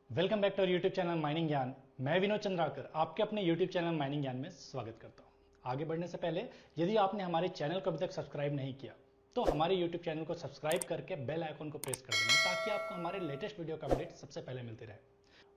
Welcome back to our YouTube channel mining Gyan. मैं विनोद चंद्राकर आपके अपने यूट्यूब चैनल माइनिंग ज्ञान में स्वागत करता हूं। आगे बढ़ने से पहले यदि आपने हमारे चैनल को अभी तक सब्सक्राइब नहीं किया तो हमारे यूट्यूब चैनल को सब्सक्राइब करके बेल आइकन को प्रेस कर देना ताकि आपको हमारे लेटेस्ट वीडियो का अपडेट सबसे पहले मिलती रहे।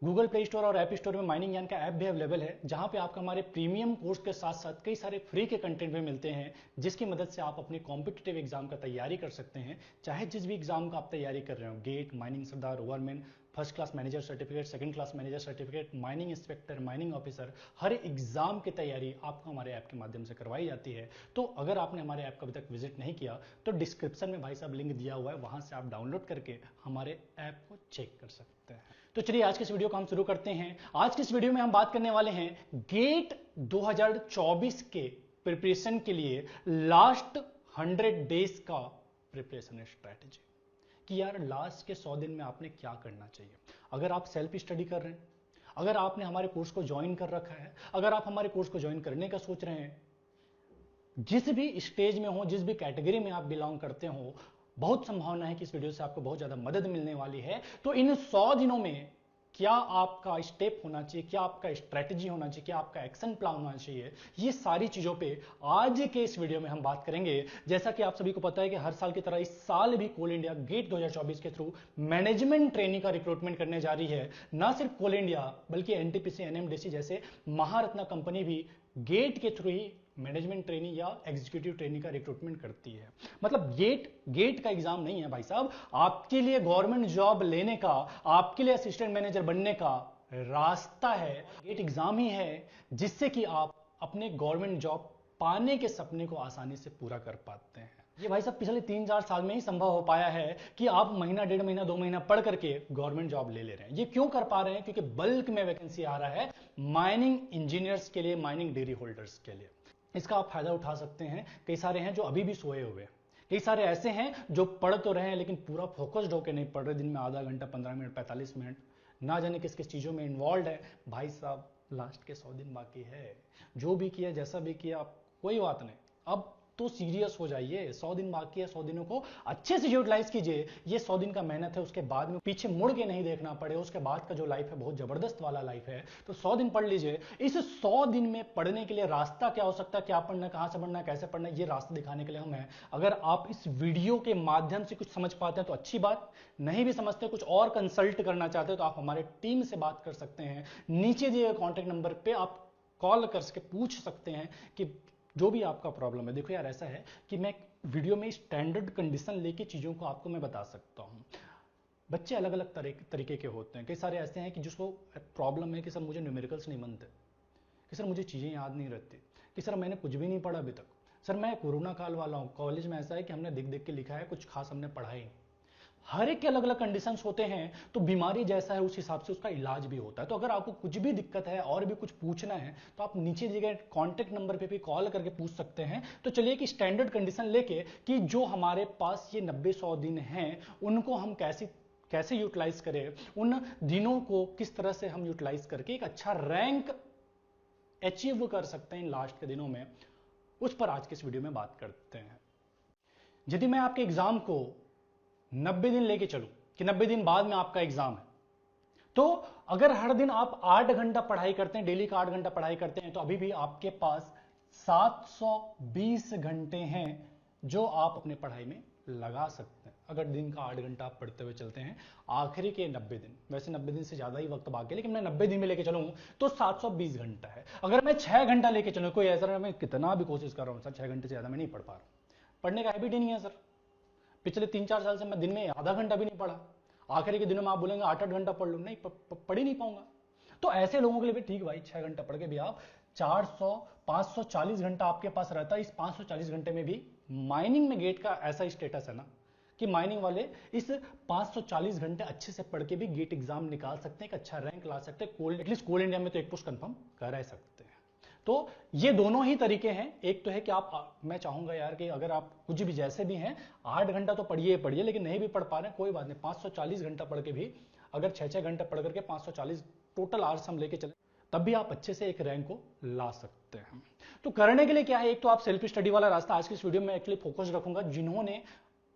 गूगल प्ले स्टोर और ऐप स्टोर में माइनिंग ज्ञान का ऐप भी अवेलेबल है, जहां पे आपको हमारे प्रीमियम कोर्स के साथ साथ कई सारे फ्री के कंटेंट भी मिलते हैं, जिसकी मदद से आप अपने कॉम्पिटिटिव एग्जाम का तैयारी कर सकते हैं। चाहे जिस भी एग्जाम का आप तैयारी कर रहे हो, गेट, माइनिंग सरदार, overman, first class manager certificate, second class manager certificate, mining inspector, mining officer, हर एग्जाम की तैयारी आपको हमारे ऐप के माध्यम से करवाई जाती है। तो अगर आपने हमारे ऐप को अभी तक विजिट नहीं किया तो डिस्क्रिप्शन में भाई साहब लिंक दिया हुआ है, वहां से आप डाउनलोड करके हमारे ऐप को चेक कर सकते हैं। तो चलिए आज के इस वीडियो को हम शुरू करते हैं। आज के इस वीडियो में हम बात करने वाले हैं गेट 2024 के प्रिपरेशन के लिए लास्ट 100 डेज का प्रिपरेशन स्ट्रेटेजी, कि यार लास्ट के 100 दिन में आपने क्या करना चाहिए। अगर आप सेल्फ स्टडी कर रहे हैं, अगर आपने हमारे कोर्स को ज्वाइन कर रखा है, अगर आप हमारे कोर्स को ज्वाइन करने का सोच रहे हैं, जिस भी स्टेज में हो, जिस भी कैटेगरी में आप बिलोंग करते हो, बहुत संभावना है कि इस वीडियो से आपको बहुत ज्यादा मदद मिलने वाली है। तो इन 100 दिनों में क्या आपका स्टेप होना चाहिए, क्या आपका स्ट्रेटजी होना चाहिए, क्या आपका एक्शन प्लान होना चाहिए, ये सारी चीजों पे आज के इस वीडियो में हम बात करेंगे। जैसा कि आप सभी को पता है कि हर साल की तरह इस साल भी कोल इंडिया गेट 2024 के थ्रू मैनेजमेंट ट्रेनिंग का रिक्रूटमेंट करने जा रही है। ना सिर्फ कोल इंडिया बल्कि एनटीपीसी, एनएमडीसी जैसे महारत्ना कंपनी भी गेट के थ्रू ही मैनेजमेंट ट्रेनिंग या एग्जीक्यूटिव ट्रेनिंग का रिक्रूटमेंट करती है। मतलब गेट का एग्जाम नहीं है भाई साहब, आपके लिए गवर्नमेंट जॉब लेने का, आपके लिए असिस्टेंट मैनेजर बनने का रास्ता है। गेट एग्जाम ही है जिससे कि आप अपने गवर्नमेंट जॉब पाने के सपने को आसानी से पूरा कर पाते हैं। ये भाई साहब पिछले 3-4 साल में ही संभव हो पाया है कि आप महीना, 1.5 महीना, 2 महीना पढ़ करके गवर्नमेंट जॉब ले रहे हैं। ये क्यों कर पा रहे हैं? क्योंकि बल्क में वैकेंसी आ रहा है माइनिंग इंजीनियर्स के लिए, माइनिंग डिग्री होल्डर्स के लिए। इसका आप फायदा उठा सकते हैं। कई सारे हैं जो अभी भी सोए हुए, कई सारे ऐसे हैं जो पढ़ तो रहे हैं लेकिन पूरा फोकस्ड होकर नहीं पढ़ रहे। दिन में आधा घंटा, 15 मिनट, 45 मिनट, ना जाने किस किस चीजों में इन्वॉल्व है। भाई साहब लास्ट के 100 दिन बाकी है। जो भी किया, जैसा भी किया, आप कोई बात नहीं, अब तो सीरियस हो जाइए। 100 दिन बाकी है, 100 दिनों को अच्छे से यूटिलाइज कीजिए। ये 100 दिन का मेहनत है, उसके बाद में पीछे मुड़ के नहीं देखना पड़े। उसके बाद का जो लाइफ है बहुत जबरदस्त वाला लाइफ है। तो 100 दिन पढ़ लीजिए। इस 100 दिन में पढ़ने के लिए रास्ता क्या हो सकता है, क्या पढ़ना, कहां से पढ़ना, कैसे पढ़ना, ये रास्ता दिखाने के लिए हम हैं। अगर आप इस वीडियो के माध्यम से कुछ समझ पाते हैं तो अच्छी बात, नहीं भी समझते, कुछ और कंसल्ट करना चाहते हैं तो आप हमारे टीम से बात कर सकते हैं। नीचे दिए गए कॉन्टेक्ट नंबर पे आप कॉल करके पूछ सकते हैं कि जो भी आपका प्रॉब्लम है। देखो यार, ऐसा है कि मैं वीडियो में स्टैंडर्ड कंडीशन लेके चीजों को आपको मैं बता सकता हूं। बच्चे अलग अलग तरीके के होते हैं। कई सारे ऐसे हैं कि जिसको प्रॉब्लम है कि सर मुझे न्यूमेरिकल्स नहीं बनते, कि सर मुझे चीजें याद नहीं रहती, कि सर मैंने कुछ भी नहीं पढ़ा अभी तक, सर मैं कोरोना काल वाला हूं, कॉलेज में ऐसा है कि हमने देख देख के लिखा है, कुछ खास हमने पढ़ा ही नहीं। हर एक के अलग अलग कंडीशंस होते हैं। तो बीमारी जैसा है उस हिसाब से उसका इलाज भी होता है। तो अगर आपको कुछ भी दिक्कत है और भी कुछ पूछना है तो आप नीचे दिए गए कॉन्टेक्ट नंबर पे भी कॉल करके पूछ सकते हैं। तो चलिए कि स्टैंडर्ड कंडीशन लेके कि जो हमारे पास ये 90-100 दिन हैं उनको हम कैसे यूटिलाइज करें, उन दिनों को किस तरह से हम यूटिलाइज करके एक अच्छा रैंक अचीव कर सकते हैं इन लास्ट के दिनों में, उस पर आज के इस वीडियो में बात करते हैं। यदि मैं आपके एग्जाम को 90 दिन लेके चलूं कि 90 दिन बाद में आपका एग्जाम है, तो अगर हर दिन आप 8 घंटा पढ़ाई करते हैं, डेली का 8 घंटा पढ़ाई करते हैं, तो अभी भी आपके पास 720 घंटे हैं जो आप अपने पढ़ाई में लगा सकते हैं। अगर दिन का 8 घंटा आप पढ़ते हुए चलते हैं, आखिरी के 90 दिन, वैसे 90 दिन से ज्यादा ही वक्त बाकी है लेकिन मैं 90 दिन में लेके चलूं तो 720 घंटा है। अगर मैं 6 घंटा लेके चलूं, कोई ऐसा मैं कितना भी कोशिश कर रहा हूं सर 6 घंटे से ज्यादा मैं नहीं पढ़ पा रहा हूं, पढ़ने का हैबिट ही नहीं है सर, पिछले 3-4 साल से मैं दिन में आधा घंटा भी नहीं पढ़ा, आखिरी के दिनों में आप बोलेंगे 8-8 घंटा पढ़ लो, नहीं पढ़ ही नहीं पाऊंगा। तो ऐसे लोगों के लिए भी ठीक भाई, 6 घंटा पढ़ के भी आप 540 घंटा आपके पास रहता है। इस 540 घंटे में भी माइनिंग में गेट का ऐसा स्टेटस है ना कि माइनिंग वाले इस 540 घंटे अच्छे से पढ़ के भी गेट एग्जाम निकाल सकते हैं, एक अच्छा रैंक ला सकते हैं, एटलीस्ट कोल इंडिया में तो एक पोस्ट कंफर्म कर सकते हैं। तो ये दोनों ही तरीके हैं। एक तो है कि मैं चाहूंगा यार कि अगर आप कुछ भी जैसे भी हैं 8 घंटा तो पढ़िए पढ़िए, लेकिन नहीं भी पढ़ पा रहे हैं कोई बात नहीं, 540 घंटा पढ़ के भी अगर 6-6 घंटे पढ़ करके 540 टोटल आवर्स हम लेके चले तब भी आप अच्छे से एक रैंक को ला सकते हैं। तो करने के लिए क्या है, एक तो आप सेल्फ स्टडी वाला रास्ता आज की इस वीडियो में एक्चुअली फोकस रखूंगा। जिन्होंने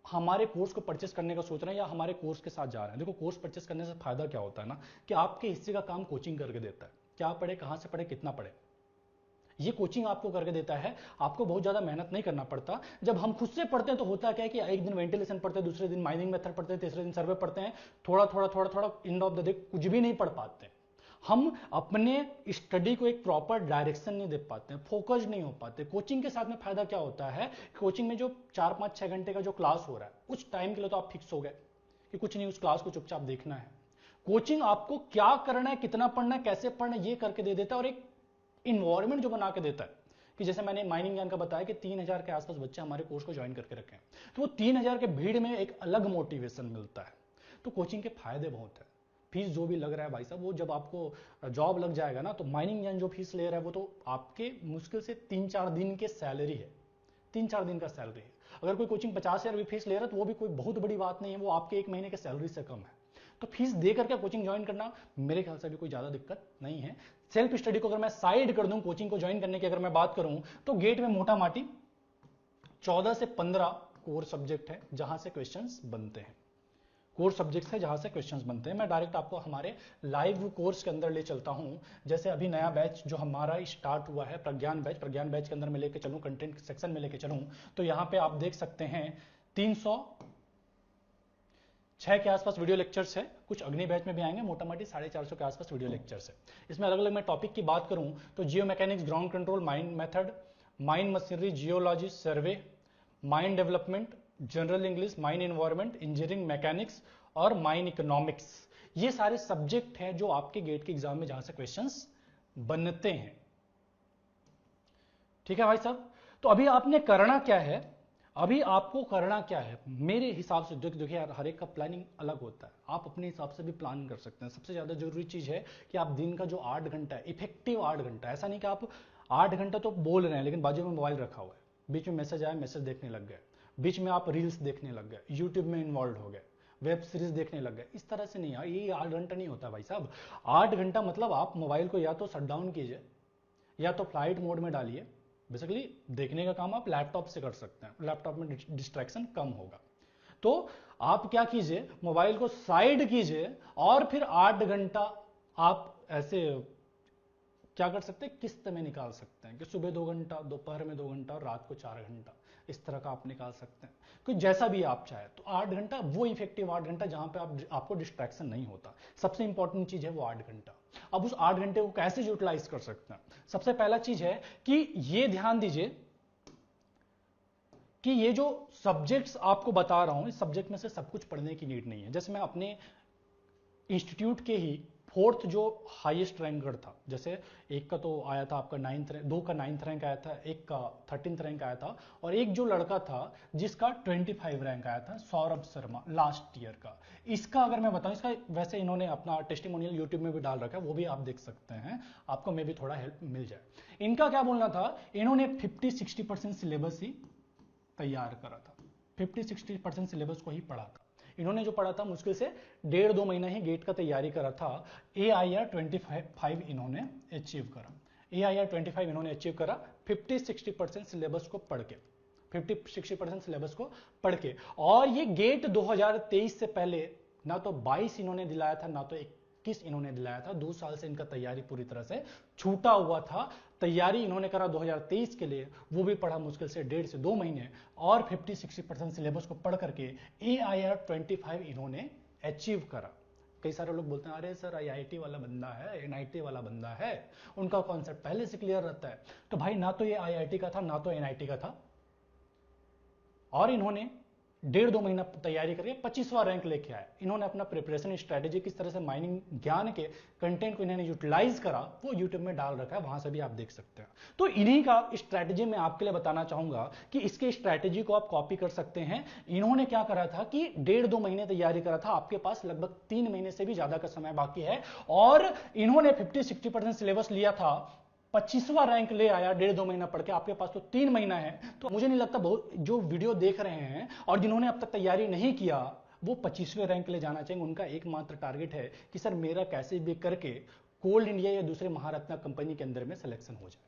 हमारे कोर्स को परचेस करने का सोच रहे हैं या हमारे कोर्स के साथ जा रहे हैं, देखो कोर्स परचेस करने से फायदा क्या होता है ना कि आपके हिस्से का काम कोचिंग करके देता है। क्या पढ़े, कहां से पढ़े, कितना पढ़े, ये कोचिंग आपको करके देता है। आपको बहुत ज्यादा मेहनत नहीं करना पड़ता। जब हम खुद से पढ़ते हैं तो होता क्या है कि एक दिन वेंटिलेशन पढ़ते हैं, दूसरे दिन माइनिंग मेथड पढ़ते हैं, तीसरे दिन सर्वे पढ़ते हैं, थोड़ा थोड़ा थोड़ा थोड़ा एंड ऑफ द डे कुछ भी नहीं पढ़ पाते। हम अपने स्टडी को एक प्रॉपर डायरेक्शन नहीं दे पाते हैं, फोकस नहीं हो पाते। कोचिंग के साथ में फायदा क्या होता है, कोचिंग में जो 4-5-6 घंटे का जो क्लास हो रहा है उस टाइम के लिए तो आप फिक्स हो गए कि कुछ नहीं, उस क्लास को चुपचाप देखना है। कोचिंग आपको क्या करना है, कितना पढ़ना है, कैसे पढ़ना है, ये करके दे देता है, और एक इन्वायरमेंट जो बना के देता है कि जैसे मैंने माइनिंग ज्ञान का बताया कि 3000 के आसपास बच्चे हमारे कोर्स को ज्वाइन करके रखे हैं, तो वो 3000 के भीड़ में एक अलग मोटिवेशन मिलता है। तो कोचिंग के फायदे बहुत है। फीस जो भी लग रहा है भाई साहब, वो जब आपको जॉब लग जाएगा ना, तो माइनिंग ज्ञान जो फीस ले रहा है वो तो आपके मुश्किल से 3-4 दिन के सैलरी है, 3-4 दिन का सैलरी है। अगर कोई कोचिंग 50,000 भी फीस ले रहा है तो वो भी कोई बहुत बड़ी बात नहीं है, वो आपके 1 महीने के सैलरी से कम है। तो फीस दे करके कोचिंग ज्वाइन करना मेरे ख्याल से भी कोई ज्यादा दिक्कत नहीं है। सेल्फ स्टडी को अगर मैं साइड कर दूं, कोचिंग को ज्वाइन करने की अगर मैं बात करूं, तो गेट में मोटा माटी 14 से 15 कोर सब्जेक्ट है जहां से क्वेश्चंस बनते हैं। कोर सब्जेक्ट्स है जहां से क्वेश्चंस बनते हैं। मैं डायरेक्ट आपको हमारे लाइव कोर्स के अंदर ले चलता हूं। जैसे अभी नया बैच जो हमारा स्टार्ट हुआ है, प्रज्ञान बैच के अंदर मैं लेके चलूं, कंटेंट सेक्शन में लेके चलूं, तो यहां पे आप देख सकते हैं 306 के आसपास वीडियो लेक्चर्स है। कुछ अग्नि बैच में भी आएंगे, मोटा मोटी 450 के आसपास वीडियो लेक्चर्स है। इसमें अलग अलग मैं टॉपिक की बात करूं तो geomechanics, ground control, mine method, mine machinery, geology, survey, mine development, general English, mine environment, engineering mechanics और माइंड इकोनॉमिक्स, ये सारे सब्जेक्ट हैं जो आपके गेट के एग्जाम में जहां से क्वेश्चंस बनते हैं। ठीक है भाई साहब, तो अभी आपने करना क्या है, अभी आपको करना क्या है मेरे हिसाब से, देखिए यार हर एक का प्लानिंग अलग होता है, आप अपने हिसाब से भी प्लान कर सकते हैं। सबसे ज्यादा जरूरी चीज है कि आप दिन का जो 8 घंटा है, इफेक्टिव 8 घंटा, ऐसा नहीं कि आप 8 घंटा तो बोल रहे हैं लेकिन बाजू में मोबाइल रखा हुआ है, बीच में मैसेज आया, मैसेज देखने लग गए, बीच में आप रील्स देखने लग गए, यूट्यूब में इन्वॉल्व हो गए, वेब सीरीज देखने लग गए, इस तरह से नहीं यार, ये 8 घंटा नहीं होता भाई साहब। 8 घंटा मतलब आप मोबाइल को या तो शट डाउन कीजिए या तो फ्लाइट मोड में डालिए। बेसिकली देखने का काम आप लैपटॉप से कर सकते हैं, लैपटॉप में डिस्ट्रैक्शन कम होगा। तो आप क्या कीजिए, मोबाइल को साइड कीजिए और फिर 8 घंटा आप ऐसे क्या कर सकते हैं, किस्त में निकाल सकते हैं कि सुबह 2 घंटा, दोपहर में 2 घंटा और रात को 4 घंटा, इस तरह का आप निकाल सकते हैं। कोई जैसा भी आप चाहे, तो 8 घंटा वो इफेक्टिव 8 घंटा जहां पे आपको डिस्ट्रैक्शन नहीं होता। सबसे इंपॉर्टेंट चीज है वो 8 घंटा। अब उस 8 घंटे को कैसे यूटिलाइज कर सकते हैं, सबसे पहला चीज है कि ये ध्यान दीजिए कि ये जो सब्जेक्ट्स आपको बता रहा हूं, इस सब्जेक्ट में से सब कुछ पढ़ने की नीड नहीं है। जैसे मैं अपने इंस्टीट्यूट के ही 4th जो हाईएस्ट रैंकर था, जैसे एक का तो आया था आपका 9th रैंक, 2 का 9th रैंक आया था, एक का 13th रैंक आया था, और एक जो लड़का था जिसका 25 रैंक आया था, सौरभ शर्मा, लास्ट ईयर का। इसका अगर मैं बताऊं, इसका वैसे इन्होंने अपना टेस्टिमोनियल यूट्यूब में भी डाल रखा है, वो भी आप देख सकते हैं, आपको मे भी थोड़ा हेल्प मिल जाए। इनका क्या बोलना था, इन्होंने 50-60% सिलेबस ही तैयार करा था, 50-60% सिलेबस को ही पढ़ा था। इन्होंने जो पढ़ा था मुश्किल से 1.5-2 महीना ही गेट का तैयारी करा था। AIR 25 इन्होंने अचीव करा, AIR 25 इन्होंने अचीव करा 50-60% सिलेबस को पढ़ के, 50-60% सिलेबस को पढ़ के। और ये गेट 2023 से पहले ना तो 22 इन्होंने दिलाया था, ना तो 21 इन्होंने दिलाया था। 2 साल से इनका तैयारी पूरी तरह से छूटा हुआ था। तैयारी इन्होंने करा 2023 के लिए, वो भी पढ़ा मुश्किल से 1.5 से 2 महीने, और 50-60% सिलेबस को पढ़ करके AIR 25 इन्होंने अचीव करा। कई सारे लोग बोलते हैं अरे सर IIT वाला बंदा है, NIT वाला बंदा है, उनका कॉन्सेप्ट पहले से क्लियर रहता है। तो भाई ना तो ये IIT का था, ना तो NIT का था, और इन्होंने 1.5-2 महीना तैयारी करके 25वां रैंक लेके आए। इन्होंने अपना प्रिपरेशन स्ट्रेटेजी, किस तरह से माइनिंग ज्ञान के कंटेंट को इन्होंने यूटिलाइज करा, वो यूट्यूब में डाल रखा है, वहां से भी आप देख सकते हैं। तो इन्हीं का स्ट्रेटेजी मैं आपके लिए बताना चाहूंगा कि इसके स्ट्रेटेजी को आप कॉपी कर सकते हैं। इन्होंने क्या करा था कि 1.5-2 महीने तैयारी करा था, आपके पास लगभग 3 महीने से भी ज्यादा का समय बाकी है, और इन्होंने 50-60% सिलेबस लिया था, 25वां रैंक ले आया 1.5-2 महीना पढ़ के। आपके पास तो 3 महीना है। तो मुझे नहीं लगता बहुत जो वीडियो देख रहे हैं और जिन्होंने अब तक तैयारी नहीं किया वो 25वें रैंक ले जाना चाहेंगे। उनका एकमात्र टारगेट है कि सर मेरा कैसे भी करके कोल इंडिया या दूसरे महारत्ना कंपनी के अंदर में सिलेक्शन हो जाए।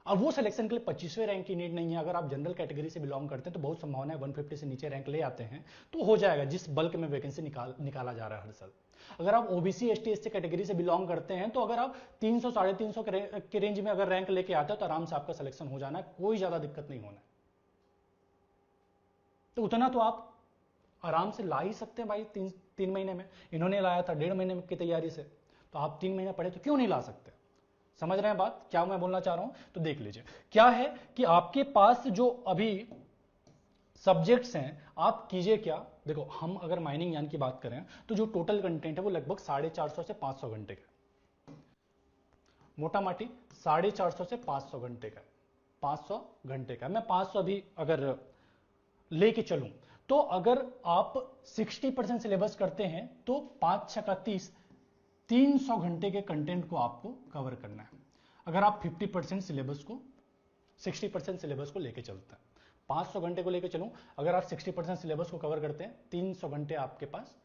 अब वो सिलेक्शन के लिए 25वें रैंक की नीड नहीं है। अगर आप जनरल कैटेगरी से बिलोंग करते हैं तो बहुत संभावना है 150 से नीचे रैंक ले आते हैं तो हो जाएगा, जिस बल्क में वैकेंसी निकाला जा रहा है हर साल। अगर आप ओबीसी एसटी एससी कैटेगरी से बिलोंग करते हैं तो अगर आप 300 350 के रेंज में अगर रैंक लेके आते हो तो आराम से आपका सिलेक्शन हो जाना है, कोई ज्यादा दिक्कत नहीं होना है। तो उतना तो आप आराम से ला ही सकते हैं भाई। तीन महीने में इन्होंने लाया था 1.5 महीने की तैयारी से, तो आप 3 महीने पढ़े तो क्यों नहीं ला सकते? समझ रहे हैं बात क्या मैं बोलना चाह रहा हूं? तो देख लीजिए क्या है कि आपके पास जो अभी सब्जेक्ट्स हैं, आप कीजिए क्या, देखो हम अगर माइनिंग ज्ञान की बात करें तो जो टोटल कंटेंट है वो लगभग 450 से 500 घंटे का, मोटा माटी 450 से 500 घंटे का, 500 घंटे का। मैं 500 अभी अगर लेके चलूं तो अगर आप 60% सिलेबस करते हैं तो 5 6 का 30, 300 घंटे के कंटेंट को आपको कवर करना है। अगर आप 50% सिलेबस को 60% सिलेबस को लेके चलते हैं, 500 घंटे को लेके चलूं, अगर आप 60% सिलेबस को कवर करते हैं 300 घंटे आपके पास,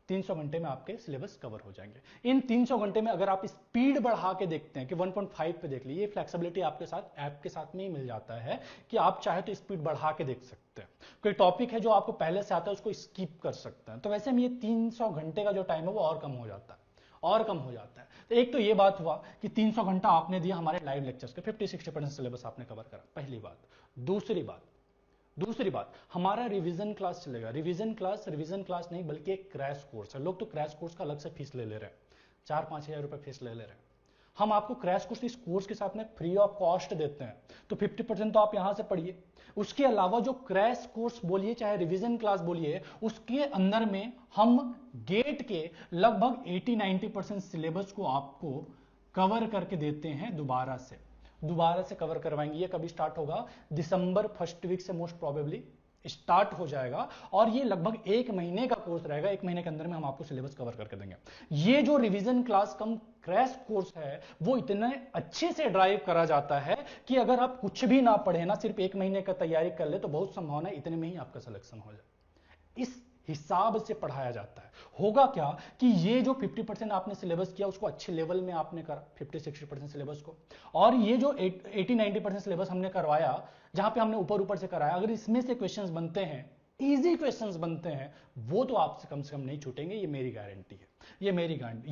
300 घंटे में आपके सिलेबस कवर हो जाएंगे। इन 300 घंटे में अगर आप स्पीड बढ़ा के देखते हैं कि 1.5 पे देख लीजिए, फ्लेक्सिबिलिटी आपके साथ ऐप के साथ में ही मिल जाता है कि आप चाहे तो स्पीड बढ़ा के देख सकते हैं। कोई टॉपिक है जो आपको पहले से आता है उसको स्किप कर सकते हैं, तो वैसे में ये 300 घंटे का जो टाइम है वो और कम हो जाता है, और कम हो जाता है। तो एक तो ये बात हुआ कि 300 घंटा आपने दिया हमारे लाइव लेक्चर्स के, 50-60% सिलेबस आपने कवर करा, पहली बात। दूसरी बात हमारा रिवीजन क्लास चलेगा। रिवीजन क्लास नहीं बल्कि एक क्रैश कोर्स है। लोग तो क्रैश कोर्स का अलग से फीस ले रहे हैं, 4-5 हजार रुपए फीस ले रहे हैं। हम आपको क्रैश कोर्स इस कोर्स के साथ में फ्री ऑफ कॉस्ट देते हैं, तो 50% तो आप यहां से पढ़िए। उसके अलावा जो क्रैश कोर्स बोलिए चाहे रिवीजन क्लास बोलिए, उसके अंदर में हम गेट के लगभग 80-90% सिलेबस को आपको कवर करके देते हैं, दोबारा से कवर करवाएंगे। ये कभी स्टार्ट होगा? दिसंबर फर्स्ट वीक से मोस्ट प्रोबेबली स्टार्ट हो जाएगा, और ये लगभग 1 महीने का कोर्स रहेगा। 1 महीने के अंदर में हम आपको सिलेबस कवर करके देंगे। ये जो रिवीजन क्लास कम क्रैश कोर्स है वो इतने अच्छे से ड्राइव करा जाता है कि अगर आप कुछ भी ना पढ़े ना, सिर्फ 1 महीने का तैयारी कर ले, तो बहुत संभावना है इतने में ही आपका सिलेक्शन हो जाए। इस हिसाब से पढ़ाया जाता है। होगा क्या कि ये जो 50% आपने सिलेबस किया उसको अच्छे लेवल में आपने करा, 50-60% सिलेबस को, और ये जो 80-90% सिलेबस हमने करवाया जहां पे हमने ऊपर से कराया, अगर इसमें से क्वेश्चंस बनते हैं, इजी क्वेश्चंस बनते हैं, वो तो आपसे कम से कम नहीं छूटेंगे, ये मेरी गारंटी है।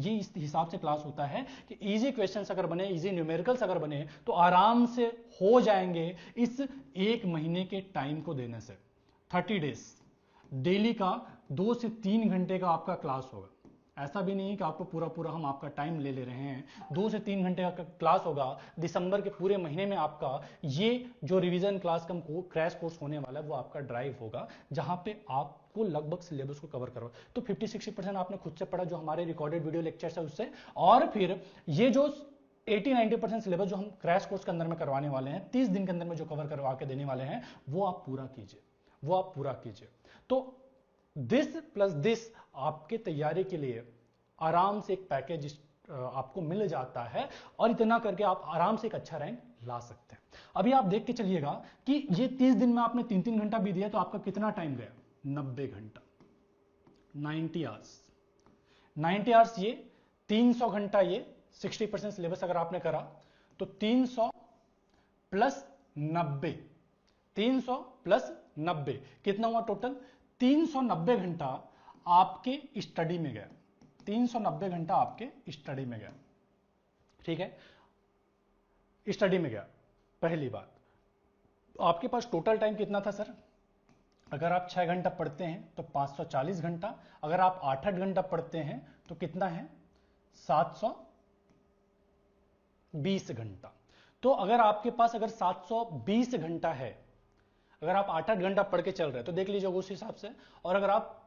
ये इस हिसाब से क्लास होता है कि इजी क्वेश्चंस अगर बने, इजी न्यूमेरिकल्स अगर बने तो आराम से हो जाएंगे इस 1 महीने के टाइम को देने से। 30 डेज डेली का 2 से 3 घंटे का आपका क्लास होगा। ऐसा भी नहीं कि आपको पूरा हम आपका टाइम ले रहे हैं, 2 से 3 घंटे का क्लास होगा। दिसंबर के पूरे महीने में आपका ये जो रिवीजन क्लास कम क्रैश कोर्स होने वाला है वो आपका ड्राइव होगा, जहां पे आपको लगभग सिलेबस को कवर करो। तो 50-60% आपने खुद से पढ़ा जो हमारे रिकॉर्डेड वीडियो लेक्चर्स है उससे, और फिर ये जो 80-90% सिलेबस जो हम क्रैश कोर्स के अंदर में करवाने वाले हैं, 30 दिन के अंदर में जो कवर करवा के देने वाले हैं, वो आप पूरा कीजिए। तो दिस प्लस दिस आपके तैयारी के लिए आराम से एक पैकेज आपको मिल जाता है, और इतना करके आप आराम से एक अच्छा रैंक ला सकते हैं। अभी आप देख के चलिएगा कि ये 30 दिन में आपने 3-3 घंटा भी दिया तो आपका कितना टाइम गया? 90 घंटा, 90 आवर्स। ये 300 घंटा, ये 60% सिलेबस अगर आपने करा तो 300 प्लस 90, 300 प्लस 90 कितना हुआ टोटल? 390 घंटा आपके स्टडी में गया, 390 घंटा आपके स्टडी में गया। ठीक है, स्टडी में गया। पहली बात, आपके पास टोटल टाइम कितना था सर? अगर आप 6 घंटा पढ़ते हैं तो 540 घंटा, अगर आप 8-8 घंटा पढ़ते हैं तो कितना है? 720 घंटा। तो अगर आपके पास अगर 720 घंटा है, अगर आप 8-8 घंटा पढ़ के चल रहे हैं तो देख लीजिए उस हिसाब से, और अगर आप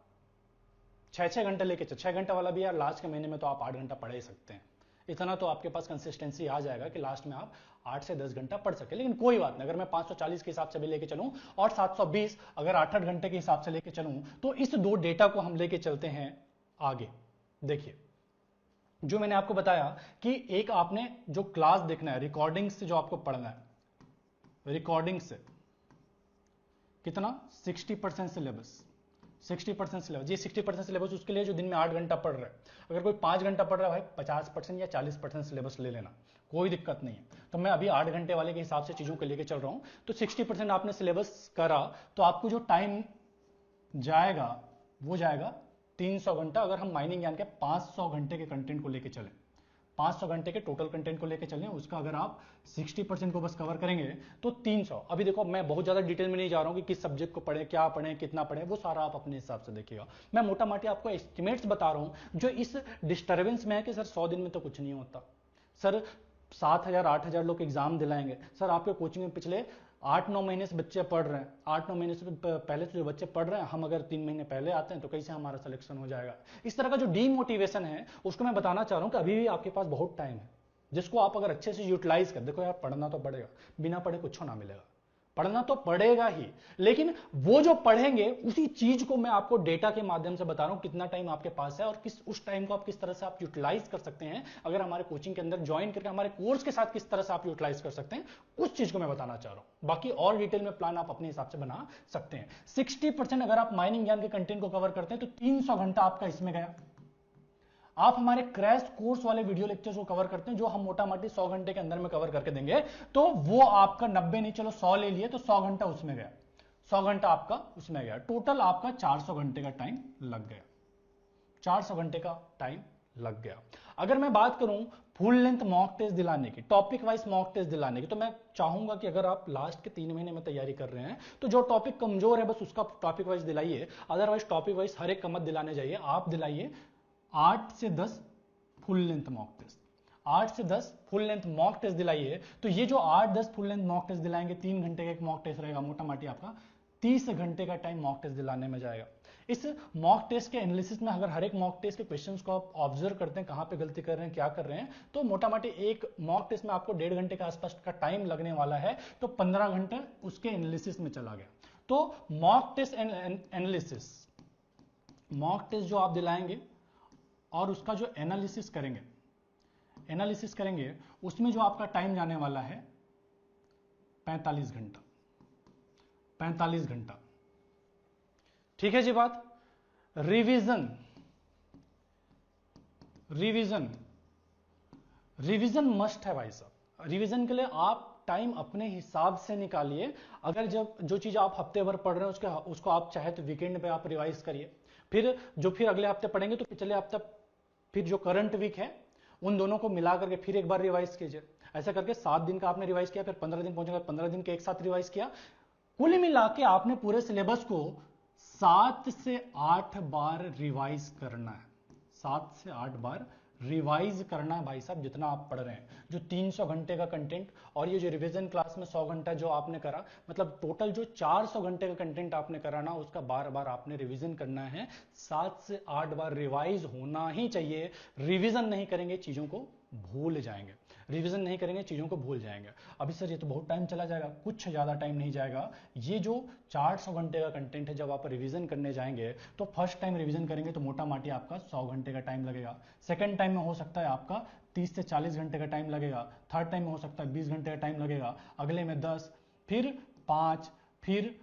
6-6 घंटे लेके 6 घंटा वाला भी यार लास्ट के महीने में तो आप 8 घंटा पढ़ ही सकते हैं। इतना तो आपके पास कंसिस्टेंसी आ जाएगा कि लास्ट में आप 8 से 10 घंटा पढ़ सके। लेकिन कोई बात नहीं, अगर मैं 540 के हिसाब से भी लेके चलूं और 720 अगर 8-8 घंटे के हिसाब से लेके चलूं, तो इस दो डेटा को हम लेके चलते हैं आगे। देखिए जो मैंने आपको बताया कि एक आपने जो क्लास देखना है, रिकॉर्डिंग से जो आपको पढ़ना है, रिकॉर्डिंग से कितना? 60% सिलेबस, 60% सिलेबस, ये 60% सिलेबस उसके लिए जो दिन में 8 घंटा पढ़ रहा है। अगर कोई 5 घंटा पढ़ रहा है भाई 50% या 40% सिलेबस ले लेना, कोई दिक्कत नहीं है। तो मैं अभी 8 घंटे वाले के हिसाब से चीज़ों को लेके चल रहा हूँ। तो 60% आपने सिलेबस करा तो आपको जो टाइम जाएगा वो जाएगा 300 घंटा। अगर हम माइनिंग ज्ञान के 500 घंटे के कंटेंट को लेके चलें, 500 घंटे के टोटल कंटेंट को लेके चलें, उसका अगर आप 60% को बस कवर करेंगे तो 300। अभी देखो मैं बहुत ज़्यादा डिटेल में नहीं जा रहा हूँ कि किस सब्जेक्ट को पढ़े, क्या पढ़े, कितना पढ़े, वो सारा आप अपने हिसाब से देखिएगा। मैं मोटा माटी आपको एस्टिमेट्स बता रहा हूँ जो इस डिस्टर्बेंस में है कि सर 100 दिन में तो कुछ नहीं होता, सर 7,000 8,000 लोग एग्जाम दिलाएंगे, सर आपके कोचिंग में पिछले 8-9 महीने से बच्चे पढ़ रहे हैं, 8-9 महीने से पहले से जो बच्चे पढ़ रहे हैं, हम अगर 3 महीने पहले आते हैं तो कैसे हमारा सिलेक्शन हो जाएगा। इस तरह का जो डीमोटिवेशन है उसको मैं बताना चाह रहा हूं कि अभी भी आपके पास बहुत टाइम है, जिसको आप अगर अच्छे से यूटिलाइज कर। देखो यार, पढ़ना तो पड़ेगा, बिना पढ़े कुछ ना मिलेगा, पढ़ना तो पड़ेगा ही, लेकिन वो जो पढ़ेंगे उसी चीज को मैं आपको डेटा के माध्यम से बता रहा हूं कितना टाइम आपके पास है और किस उस टाइम को आप किस तरह से आप यूटिलाइज कर सकते हैं। अगर हमारे कोचिंग के अंदर ज्वाइन करके हमारे कोर्स के साथ किस तरह से आप यूटिलाइज कर सकते हैं, उस चीज को मैं बताना चाह रहा हूं। बाकी और डिटेल में प्लान आप अपने हिसाब से बना सकते हैं। 60% अगर आप माइनिंग ज्ञान के कंटेंट को कवर करते हैं तो 300 घंटा आपका इसमें गया। आप हमारे क्रैश कोर्स वाले वीडियो लेक्चर्स को कवर करते हैं जो हम मोटा मोटी 100 घंटे के अंदर में कवर करके देंगे, तो वो आपका 90 नहीं, चलो 100 ले लिए तो 100 घंटा उसमें गया, 100 घंटा आपका उसमें गया। टोटल आपका 400 घंटे का टाइम लग गया, 400 घंटे का टाइम लग गया। अगर मैं बात करूं फुल लेंथ मॉक टेस्ट दिलाने की, टॉपिक वाइज मॉक टेस्ट दिलाने की, तो मैं चाहूंगा कि अगर आप लास्ट के 3 महीने में तैयारी कर रहे हैं तो जो टॉपिक कमजोर है बस उसका टॉपिक वाइज दिलाइए, अदरवाइज टॉपिक वाइज हर एक का मत दिलाने जाइए। आप दिलाइए 8 से 10 फुल लेंथ मॉक टेस्ट, 8 से 10 फुल लेंथ मॉक टेस्ट दिलाइए। तो ये जो 8-10 फुल लेंथ मॉक टेस्ट दिलाएंगे, 3 घंटे का एक मॉक टेस्ट रहेगा, मोटा माटी आपका 30 घंटे का टाइम मॉक टेस्ट दिलाने में जाएगा। इस मॉक टेस्ट के एनालिसिस में अगर हर एक मॉक टेस्ट के क्वेश्चंस को आप ऑब्जर्व करते हैं, कहां पे गलती कर रहे हैं, क्या कर रहे हैं, तो मोटा माटी एक मॉक टेस्ट में आपको 1.5 घंटे के आसपास का टाइम लगने वाला है, तो 15 घंटा उसके एनालिसिस में चला गया। तो mock test analysis, mock test जो आप दिलाएंगे और उसका जो एनालिसिस करेंगे उसमें जो आपका टाइम जाने वाला है 45 घंटा, 45 घंटा। ठीक है जी बात। रिवीजन, रिवीजन, रिवीजन मस्ट है भाई साहब। रिवीजन के लिए आप टाइम अपने हिसाब से निकालिए। अगर जब जो चीज आप हफ्ते भर पढ़ रहे हैं उसको आप चाहे तो वीकेंड पे आप रिवाइज करिए, फिर अगले हफ्ते पढ़ेंगे तो पिछले हफ्ते फिर जो करंट वीक है उन दोनों को मिला करके फिर एक बार रिवाइज कीजिए। ऐसा करके 7 दिन का आपने रिवाइज किया, फिर 15 दिन पहुंचेगा, 15 दिन के एक साथ रिवाइज किया। कुल मिला के आपने पूरे सिलेबस को 7 से 8 बार रिवाइज करना है, 7 से 8 बार रिवाइज करना है भाई साहब, जितना आप पढ़ रहे हैं। जो 300 घंटे का कंटेंट और ये जो रिवीजन क्लास में 100 घंटा जो आपने करा, मतलब टोटल जो 400 घंटे का कंटेंट आपने करा ना, उसका बार बार आपने रिवीजन करना है। 7 से 8 बार रिवाइज होना ही चाहिए। रिवीजन नहीं करेंगे चीजों को भूल जाएंगे, रिवीजन नहीं करेंगे चीजों को भूल जाएंगे। अभी सर ये तो बहुत टाइम चला जाएगा, कुछ ज्यादा टाइम नहीं जाएगा। ये जो 400 घंटे का कंटेंट है, जब आप रिवीजन करने जाएंगे तो फर्स्ट टाइम रिवीजन करेंगे तो मोटा माटी आपका 100 घंटे का टाइम लगेगा। सेकंड टाइम में हो सकता है आपका 30 से 40 घंटे का टाइम लगेगा। थर्ड टाइम में हो सकता है 20 घंटे का टाइम लगेगा। अगले में 10, फिर 5, फिर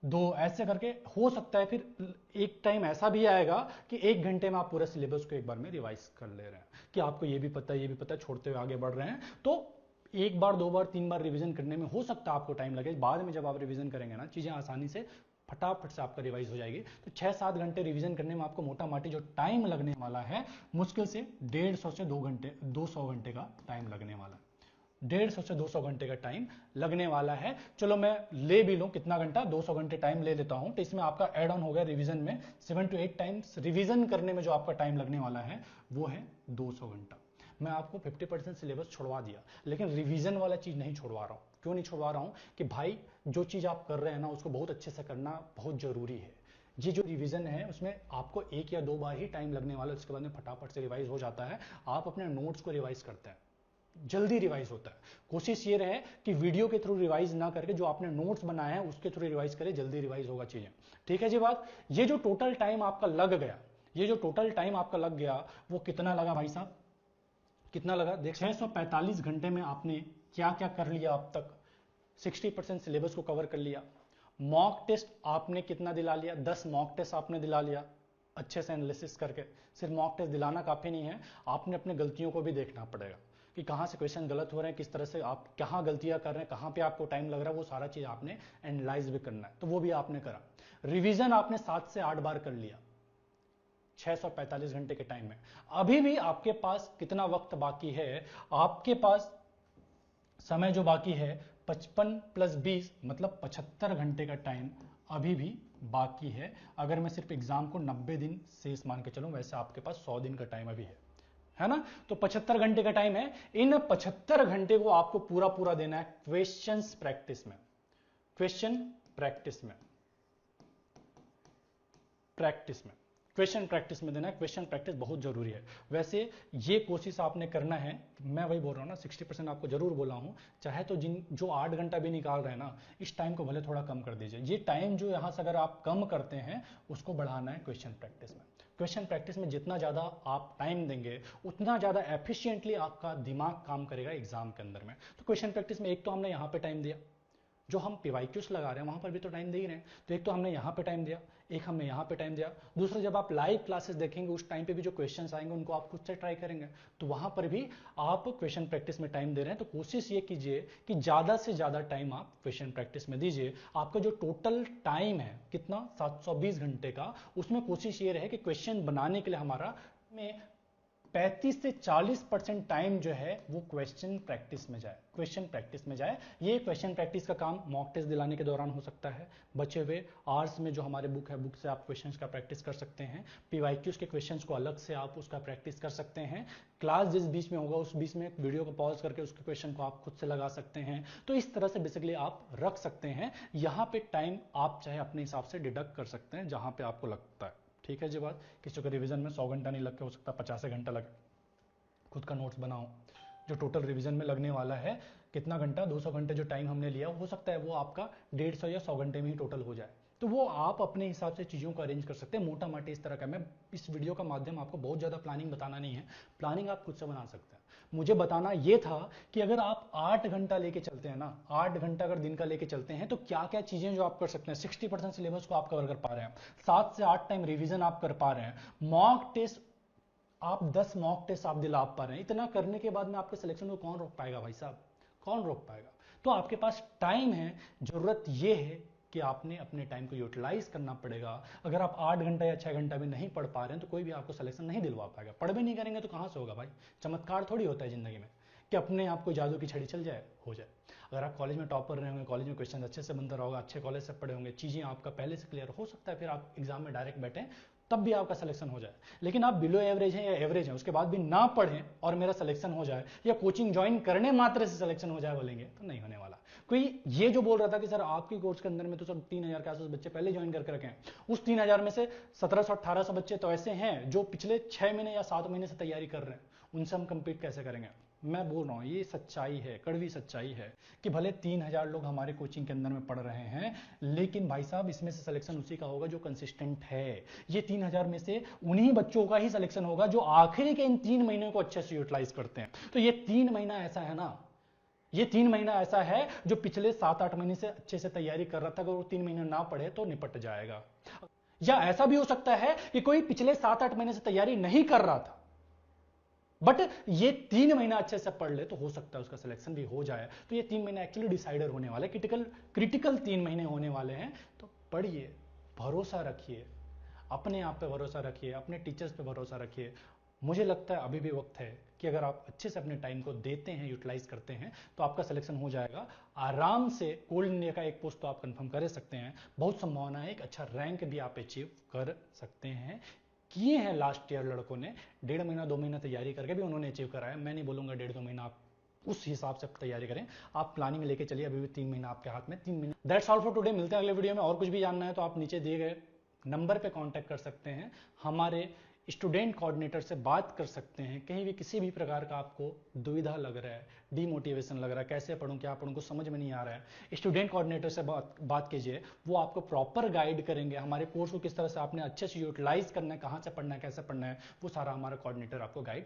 2, ऐसे करके हो सकता है। फिर एक टाइम ऐसा भी आएगा कि 1 घंटे में आप पूरा सिलेबस को एक बार में रिवाइज कर ले रहे हैं कि आपको ये भी पता है, ये भी पता है, छोड़ते हुए आगे बढ़ रहे हैं। तो 1 बार 2 बार 3 बार रिवीजन करने में हो सकता है आपको टाइम लगे। बाद में जब आप रिवीजन करेंगे ना, चीजें आसानी से फटाफट से आपका रिवाइज हो जाएगी। तो 6-7 घंटे रिवीजन करने में आपको मोटा माटी जो टाइम लगने वाला है, मुश्किल से 150 से 200 घंटे का टाइम लगने वाला है। 150 से 200 घंटे का टाइम लगने वाला है। चलो मैं ले भी लूं कितना घंटा, 200 घंटे टाइम ले लेता हूं, तो इसमें आपका एड ऑन हो गया रिवीजन में 7 to 8 टाइम्स। रिवीजन करने में जो आपका टाइम लगने वाला है वो है 200 घंटा। मैं आपको 50% सिलेबस छुड़वा दिया, लेकिन रिवीजन वाला चीज नहीं छुड़वा रहा हूं। क्यों नहीं छुड़वा रहा हूं? कि भाई जो चीज आप कर रहे हैं ना, उसको बहुत अच्छे से करना बहुत जरूरी है। ये जो रिवीजन है उसमें आपको 1 या 2 बार ही टाइम लगने वाला है, उसके बाद में फटाफट से रिवाइज हो जाता है। आप अपने नोट्स को रिवाइज करते हैं, जल्दी रिवाइज होता है। कोशिश ये रहे कि वीडियो के थ्रू रिवाइज ना करके जो आपने नोट्स बनाए हैं उसके थ्रू रिवाइज करें, जल्दी रिवाइज होगा चीजें। ठीक है जी बात। ये जो टोटल टाइम आपका लग गया, ये जो टोटल टाइम आपका लग गया वो कितना लगा भाई साहब, कितना लगा? देख, 645 घंटे में आपने क्या क्या कर लिया अब तक। 60% सिलेबस को कवर कर लिया, मॉक टेस्ट आपने कितना दिला लिया, 10 मॉक टेस्ट आपने दिला लिया अच्छे से एनालिसिस करके। सिर्फ मॉक टेस्ट दिलाना काफी नहीं है, आपने अपने गलतियों को भी देखना पड़ेगा कि कहां से क्वेश्चन गलत हो रहे हैं, किस तरह से आप कहां गलतियां कर रहे हैं, कहां पे आपको टाइम लग रहा है, वो सारा चीज आपने एनालाइज भी करना है, तो वो भी आपने करा। रिवीजन आपने 7 से 8 बार कर लिया 645 घंटे के टाइम में। अभी भी आपके पास कितना वक्त बाकी है, आपके पास समय जो बाकी है 55 + 20 मतलब 75 घंटे का टाइम अभी भी बाकी है। अगर मैं सिर्फ एग्जाम को 90 दिन शेष मान के चलूं, वैसे आपके पास 100 दिन का टाइम अभी है ना। तो 75 घंटे का टाइम है, इन 75 घंटे को आपको पूरा पूरा देना है क्वेश्चंस प्रैक्टिस में। क्वेश्चन प्रैक्टिस में क्वेश्चन प्रैक्टिस में देना है। क्वेश्चन प्रैक्टिस बहुत जरूरी है। वैसे ये कोशिश आपने करना है, मैं वही बोल रहा हूं ना, 60% आपको जरूर बोला हूं। चाहे तो जो 8 घंटा भी निकाल रहे हैं ना, इस टाइम को भले थोड़ा कम कर दीजिए। ये टाइम जो यहां से अगर आप कम करते हैं, उसको बढ़ाना है क्वेश्चन प्रैक्टिस में। क्वेश्चन प्रैक्टिस में जितना ज्यादा आप टाइम देंगे, उतना ज्यादा एफिशिएंटली आपका दिमाग काम करेगा एग्जाम के अंदर में। तो क्वेश्चन प्रैक्टिस में एक तो हमने यहां पे टाइम दिया, जो हम पीवाईक्यूज लगा रहे हैं वहां पर भी तो टाइम दे ही रहे हैं, तो एक तो हमने यहां पे टाइम दिया, एक हमने यहां पे टाइम दिया। दूसरा, जब आप लाइव क्लासेस देखेंगे उस टाइम पे भी जो क्वेश्चंस आएंगे उनको आप खुद से ट्राई करेंगे, तो वहां पर भी आप क्वेश्चन प्रैक्टिस में टाइम दे रहे हैं। तो कोशिश ये कीजिए कि ज्यादा से ज्यादा टाइम आप क्वेश्चन प्रैक्टिस में दीजिए। आपका जो टोटल टाइम है कितना 720 घंटे का, उसमें कोशिश ये रहे कि क्वेश्चन बनाने के लिए हमारा में 35 से 40% टाइम जो है वो क्वेश्चन प्रैक्टिस में जाए, क्वेश्चन प्रैक्टिस में जाए। ये क्वेश्चन प्रैक्टिस का काम मॉक टेस्ट दिलाने के दौरान हो सकता है, बचे हुए आवर्स में जो हमारे बुक है, बुक से आप क्वेश्चंस का प्रैक्टिस कर सकते हैं। पीवाईक्यूज के क्वेश्चंस को अलग से आप उसका प्रैक्टिस कर सकते हैं। क्लास जिस बीच में होगा उस बीच में वीडियो को पॉज करके उसके क्वेश्चन को आप खुद से लगा सकते हैं। तो इस तरह से बेसिकली आप रख सकते हैं। यहाँ पे टाइम आप चाहे अपने हिसाब से डिडक्ट कर सकते हैं जहां पे आपको लगता है। ठीक है जी बात। किसी को रिवीजन में 100 घंटा नहीं लग के हो सकता 50 घंटा लगे। खुद का नोट्स बनाओ, जो टोटल रिवीजन में लगने वाला है कितना घंटा, 200 घंटे जो टाइम हमने लिया, हो सकता है वो आपका 150 या 100 घंटे में ही टोटल हो जाए। तो वो आप अपने हिसाब से चीज़ों को अरेंज कर सकते हैं। मोटा माटी इस तरह का, मैं इस वीडियो का माध्यम आपको बहुत ज़्यादा प्लानिंग बताना नहीं है, प्लानिंग आप खुद से बना सकते हैं। मुझे बताना ये था कि अगर आप 8 घंटा लेके चलते हैं ना, 8 घंटा अगर दिन का लेके चलते हैं, तो क्या क्या चीज़ें जो आप कर सकते हैं। 60% सिलेबस को आप कवर कर पा रहे हैं, 7 से 8 टाइम रिविजन आप कर पा रहे हैं, मॉक टेस्ट आप 10 मॉक टेस्ट आप दिला पा रहे हैं। इतना करने के बाद में आपके सिलेक्शन को कौन रोक पाएगा भाई साहब, कौन रोक पाएगा। तो आपके पास टाइम है, जरूरत यह है कि आपने अपने टाइम को यूटिलाइज करना पड़ेगा। अगर आप 8 घंटा या 6 घंटा भी नहीं पढ़ पा रहे हैं तो कोई भी आपको सिलेक्शन नहीं दिलवा पाएगा। पढ़ भी नहीं करेंगे तो कहां से होगा भाई। चमत्कार थोड़ी होता है जिंदगी में कि अपने आप को जादू की छड़ी चल जाए हो जाए। अगर आप कॉलेज में टॉपर रहे होंगे, कॉलेज में क्वेश्चन अच्छे से बनता रहोगा, अच्छे कॉलेज से पढ़े होंगे, चीजें आपका पहले से क्लियर हो सकता है, फिर आप एग्जाम में डायरेक्ट बैठे तब भी आपका सिलेक्शन हो जाए। लेकिन आप बिलो एवरेज हैं या एवरेज हैं, उसके बाद भी ना पढ़ें और मेरा सिलेक्शन हो जाए, या कोचिंग ज्वाइन करने मात्र से सिलेक्शन हो जाए बोलेंगे, तो नहीं होने वाला। कोई ये जो बोल रहा था कि सर आपकी कोर्स के अंदर में तो सब 3000 के आसपास बच्चे पहले ज्वाइन करके रखे हैं, उस 3000 में से 1700-1800 बच्चे तो ऐसे हैं जो पिछले 6 महीने या 7 महीने से तैयारी कर रहे हैं, उनसे हम कंपीट कैसे करेंगे। मैं बोल रहा हूं ये सच्चाई है, कड़वी सच्चाई है कि भले 3000 लोग हमारे कोचिंग के अंदर में पढ़ रहे हैं, लेकिन भाई साहब इसमें से सिलेक्शन उसी का होगा जो कंसिस्टेंट है। ये 3000 में से उन्हीं बच्चों का ही सिलेक्शन होगा जो आखिरी के इन 3 महीनों को अच्छे से यूटिलाइज करते हैं। तो ये 3 महीना ऐसा है ना, ये 3 महीना ऐसा है जो पिछले 7-8 महीने से अच्छे से तैयारी कर रहा था, अगर वो 3 महीने ना पढ़े तो निपट जाएगा। या ऐसा भी हो सकता है कि कोई पिछले 7-8 महीने से तैयारी नहीं कर रहा था, बट ये 3 महीना अच्छे से पढ़ ले तो हो सकता है उसका सिलेक्शन भी हो जाए। तो ये 3 महीने एक्चुअली डिसाइडर होने वाले, क्रिटिकल 3 महीने होने वाले हैं। तो पढ़िए, भरोसा रखिए, अपने आप पे भरोसा रखिए, अपने टीचर्स पे भरोसा रखिए। मुझे लगता है अभी भी वक्त है कि अगर आप अच्छे से अपने टाइम को देते हैं, यूटिलाइज करते हैं, तो आपका सिलेक्शन हो जाएगा आराम से। कोल इंडिया का एक पोस्ट तो आप कंफर्म कर सकते हैं, बहुत संभावना है एक अच्छा रैंक भी आप अचीव कर सकते हैं। किए हैं लास्ट ईयर लड़कों ने, 1.5 महीना 2 महीना तैयारी करके भी उन्होंने अचीव करा है। मैं नहीं बोलूंगा 1.5-2 महीना आप उस हिसाब से तैयारी करें, आप प्लानिंग लेके चलिए। अभी भी 3 महीना आपके हाथ में, 3 महीना। That's all for today. मिलते हैं अगले वीडियो में। और कुछ भी जानना है तो आप नीचे दिए गए नंबर पे कांटेक्ट कर सकते हैं, हमारे स्टूडेंट कोऑर्डिनेटर से बात कर सकते हैं। कहीं भी किसी भी प्रकार का आपको दुविधा लग रहा है, डीमोटिवेशन लग रहा है, कैसे पढ़ूं क्या पढ़ूं, कुछ समझ में नहीं आ रहा है, स्टूडेंट कोऑर्डिनेटर से बात कीजिए। वो आपको प्रॉपर गाइड करेंगे। हमारे कोर्स को किस तरह से आपने अच्छे से यूटिलाइज करना है, कहां से पढ़ना है, कैसे पढ़ना है, वो सारा हमारा कोऑर्डिनेटर आपको गाइड